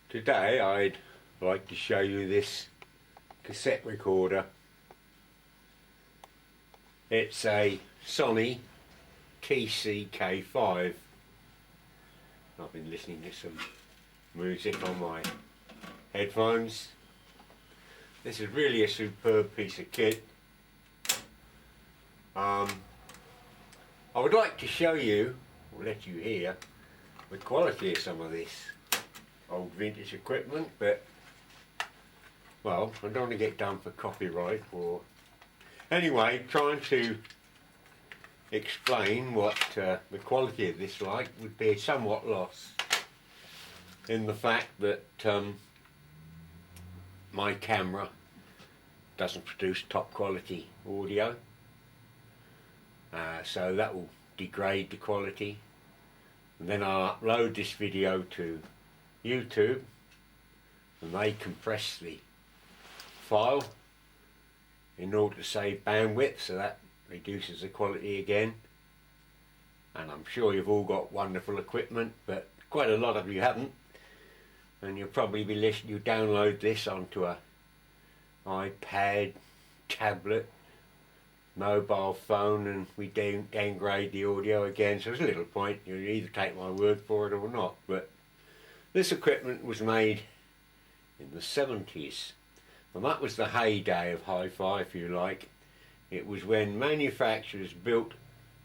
Today I'd like to show you this cassette recorder. It's a Sony TCK5. I've been listening to some music on my headphones. This is really a superb piece of kit. I would like to show you, or let you hear, the quality of some of this old vintage equipment, but well, I don't want to get done for copyright or anyway, trying to explain what the quality of this like would be somewhat lost in the fact that my camera doesn't produce top quality audio, so that will degrade the quality, and then I'll upload this video to YouTube and they compress the file in order to save bandwidth, so that reduces the quality again. And I'm sure you've all got wonderful equipment, but quite a lot of you haven't, and you'll probably be listening, you download this onto a iPad, tablet, mobile phone, and we downgrade the audio again, so there's a little point. You'll either take my word for it or not. But this equipment was made in the 70s, and that was the heyday of hi-fi, if you like. It was when manufacturers built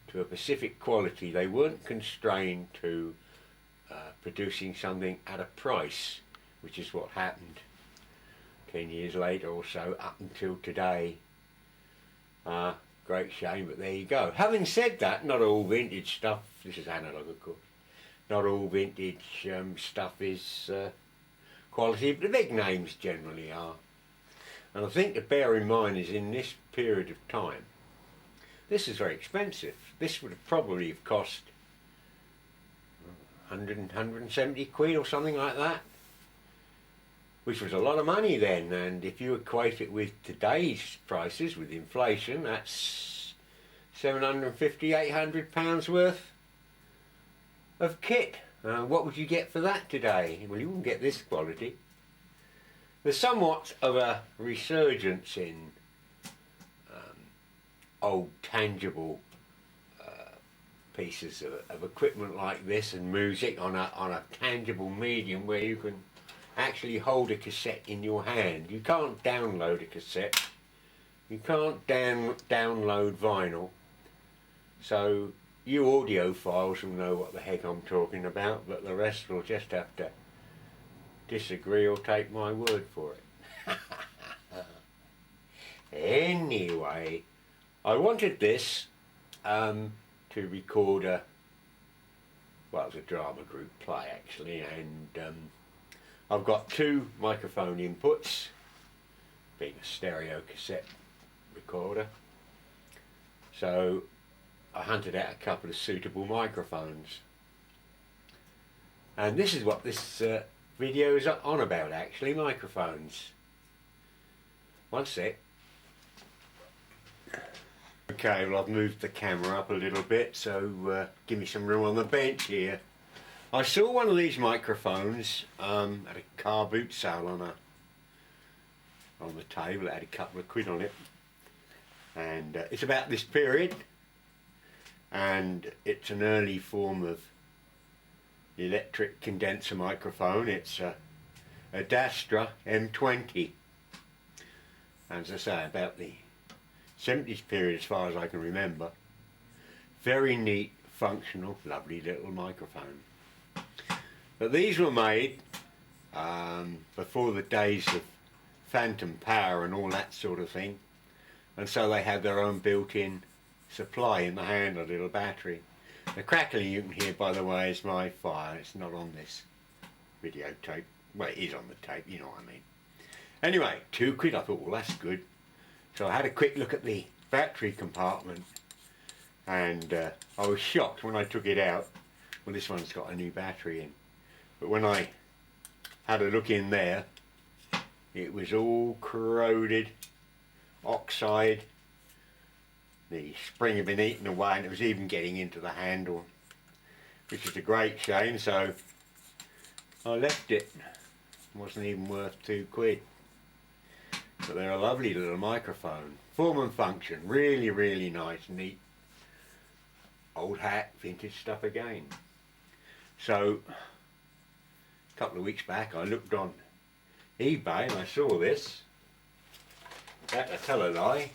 to a specific quality. They weren't constrained to producing something at a price, which is what happened 10 years later or so up until today. Great shame, but there you go. Having said that, not all vintage stuff, this is analog of course, not all vintage stuff is quality, but the big names generally are. And I think to bear in mind is in this period of time, this is very expensive. This would have probably have cost 170 quid or something like that, which was a lot of money then, and if you equate it with today's prices, with inflation, that's 750, 800 pounds worth of kit. What would you get for that today? Well, you wouldn't get this quality. There's somewhat of a resurgence in old tangible pieces of equipment like this and music on a tangible medium where you can actually hold a cassette in your hand. You can't download a cassette, you can't download vinyl, so you audiophiles will know what the heck I'm talking about, but the rest will just have to disagree or take my word for it. Anyway, I wanted this to record well, it's a drama group play actually, and I've got two microphone inputs, being a stereo cassette recorder, so I hunted out a couple of suitable microphones, and this is what this video is on about actually, microphones. One sec. Okay, well I've moved the camera up a little bit, so give me some room on the bench here. I saw one of these microphones at a car boot sale on the table. It had a couple of quid on it, and it's about this period, and it's an early form of electric condenser microphone. It's a Dastra M20, and as I say, about the 70s period as far as I can remember. Very neat, functional, lovely little microphone. But these were made before the days of phantom power and all that sort of thing, and so they had their own built-in supply in the hand, a little battery. The crackling you can hear, by the way, is my fire. It's not on this videotape. Well, it is on the tape, you know what I mean. Anyway, 2 quid, I thought, well that's good. So I had a quick look at the battery compartment, and I was shocked when I took it out. Well, this one's got a new battery in, but when I had a look in there, it was all corroded, oxide. The spring had been eaten away, and it was even getting into the handle, which is a great shame, so I left it wasn't even worth £2. But they're a lovely little microphone. Form and function, really, really nice, neat. Old hat, vintage stuff again. So, a couple of weeks back I looked on eBay and I saw this. That to tell a lie,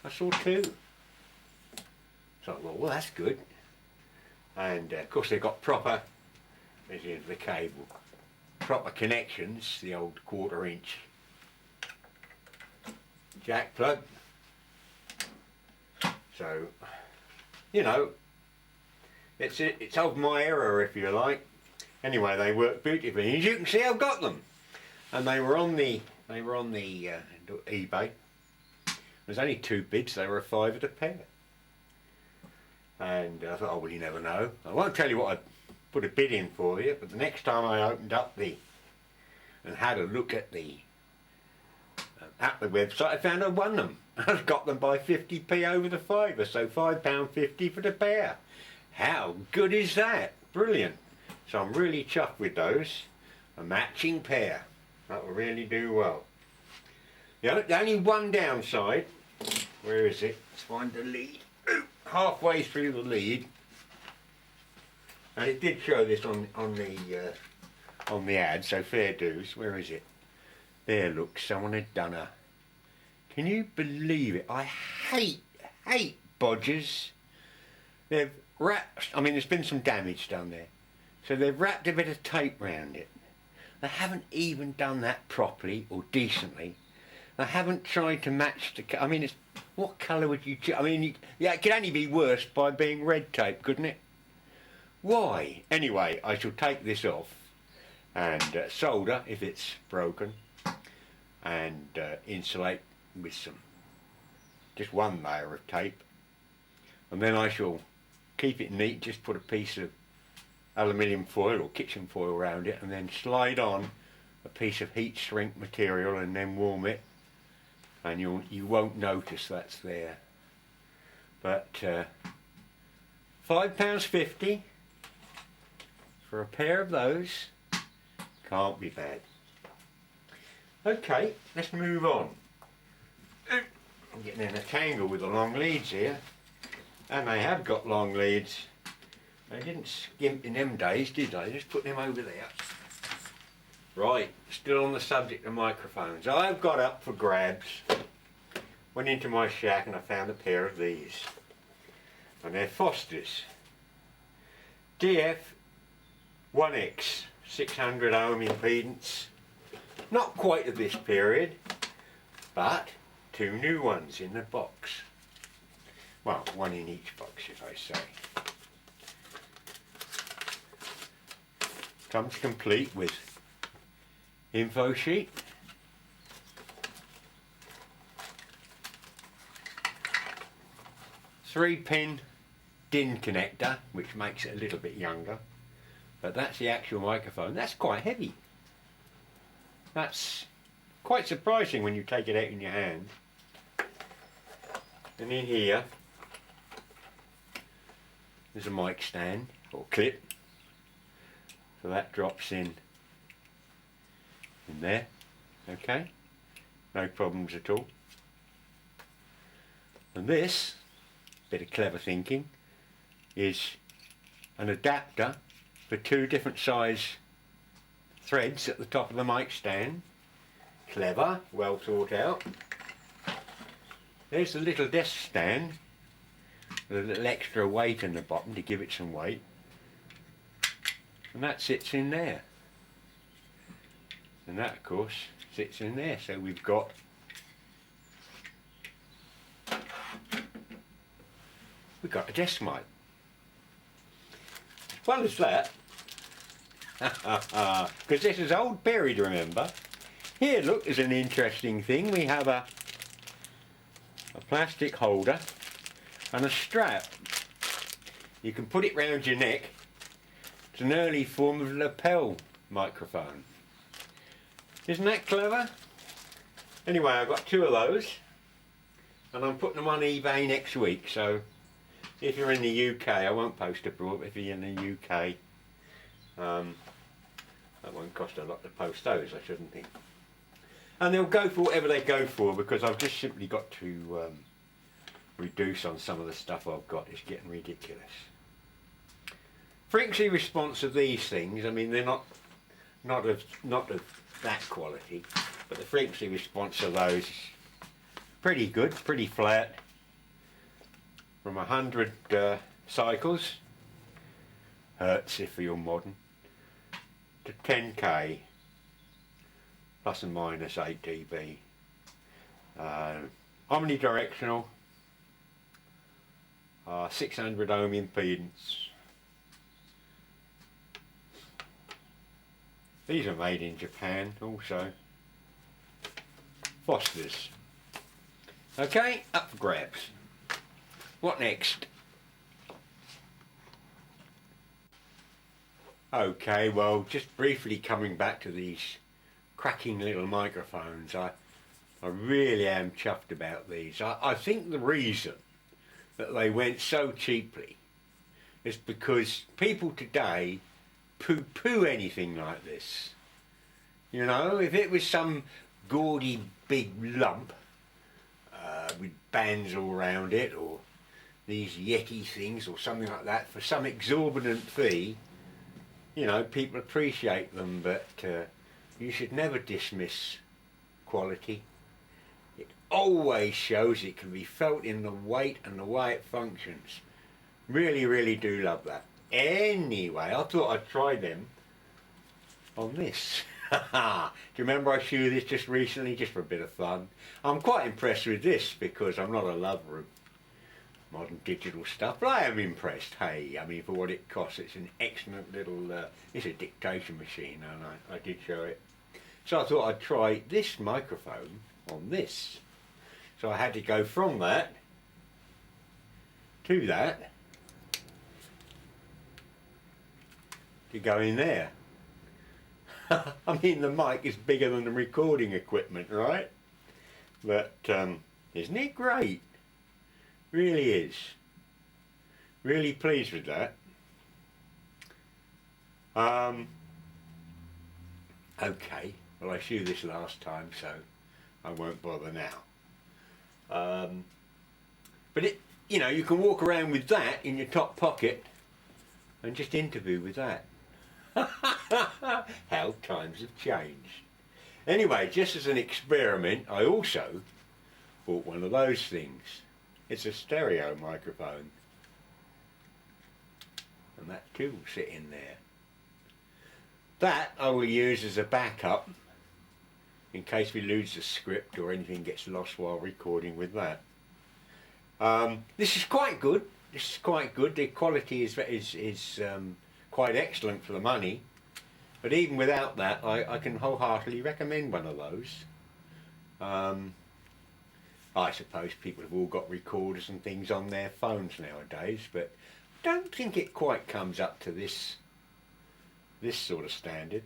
I saw two. So I thought, well, that's good. And of course they've got proper, as in the cable, proper connections, the old 1/4 inch jack plug. So, you know, it's of my era, if you like. Anyway, they work beautifully. As you can see, I've got them, and they were on the eBay. There's only 2 bids. They were a £5 a pair. And I thought, oh well, you never know. I won't tell you what I put a bid in for you, but the next time I opened up and had a look at the website, I found I won them. I've got them by 50p over the £5, so £5.50 for the pair. How good is that? Brilliant. So I'm really chuffed with those. A matching pair. That will really do well. The only one downside, where is it? Let's find the lead. Halfway through the lead, and it did show this on the ad, so fair dues. Where is it? There, look, someone had done a. Can you believe it? I hate bodgers. They've wrapped. I mean, there's been some damage done there, so they've wrapped a bit of tape round it. They haven't even done that properly or decently. They haven't tried to match the. I mean, what colour would you? I mean, yeah, it could only be worse by being red tape, couldn't it? Why? Anyway, I shall take this off and solder if it's broken, and insulate with just one layer of tape, and then I shall keep it neat. Just put a piece of aluminium foil or kitchen foil around it, and then slide on a piece of heat shrink material, and then warm it. And you won't notice that's there. But £5.50 for a pair of those can't be bad. Okay, let's move on. I'm getting in a tangle with the long leads here, and they have got long leads. They didn't skimp in them days, did they? Just put them over there. Right, still on the subject of microphones. I've got up for grabs. Went into my shack and I found a pair of these. And they're Foster's. DF1X, 600 ohm impedance. Not quite of this period, but 2 new ones in the box. Well, 1 in each box, if I say. Comes complete with info sheet, 3-pin DIN connector, which makes it a little bit younger, but that's the actual microphone. That's quite heavy. That's quite surprising when you take it out in your hand. And in here there's a mic stand or clip, so that drops in there. Okay, no problems at all. And this bit of clever thinking is an adapter for 2 different size threads at the top of the mic stand. Clever, well thought out. There's the little desk stand with a little extra weight in the bottom to give it some weight, and that sits in there. And that, of course, sits in there. So we've got a desk mic. As well as that, because this is old period, remember. Here, look, is an interesting thing. We have a plastic holder and a strap. You can put it round your neck. It's an early form of lapel microphone. Isn't that clever? Anyway, I've got 2 of those, and I'm putting them on eBay next week, so if you're in the UK, I won't post abroad, but if you're in the UK, That won't cost a lot to post those, I shouldn't think. And they'll go for whatever they go for, because I've just simply got to reduce on some of the stuff I've got. It's getting ridiculous. Frequency response of these things, I mean, they're not of that quality, but the frequency response of those is pretty good, pretty flat. From 100 cycles, hertz if you're modern, to 10k, plus and minus 8 dB. Omnidirectional, 600 ohm impedance. These are made in Japan also. Fosters. Okay, up for grabs. What next? Okay, well, just briefly coming back to these cracking little microphones, I really am chuffed about these. I think the reason that they went so cheaply is because people today poo-poo anything like this. You know, if it was some gaudy big lump with bands all around it, or these Yeti things or something like that, for some exorbitant fee, you know, people appreciate them, but you should never dismiss quality. It always shows, it can be felt in the weight and the way it functions. Really, really do love that. Anyway, I thought I'd try them on this. Do you remember I showed this just recently, just for a bit of fun? I'm quite impressed with this, because I'm not a lover of modern digital stuff, but I am impressed. Hey, I mean, for what it costs, it's an excellent little, it's a dictation machine, and I did show it. So I thought I'd try this microphone on this. So I had to go from that to that to go in there. I mean, the mic is bigger than the recording equipment, right? But isn't it great? Really is. Really pleased with that. Okay, well, I showed this last time, so I won't bother now. But it, you know, you can walk around with that in your top pocket and just interview with that. How times have changed. Anyway, just as an experiment, I also bought one of those things. It's a stereo microphone, and that too will sit in there. That I will use as a backup in case we lose the script or anything gets lost while recording with that. This is quite good. This is quite good. The quality is quite excellent for the money. But even without that, I can wholeheartedly recommend one of those. I suppose people have all got recorders and things on their phones nowadays, but I don't think it quite comes up to this sort of standard.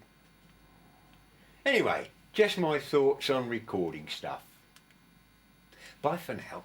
Anyway, just my thoughts on recording stuff. Bye for now.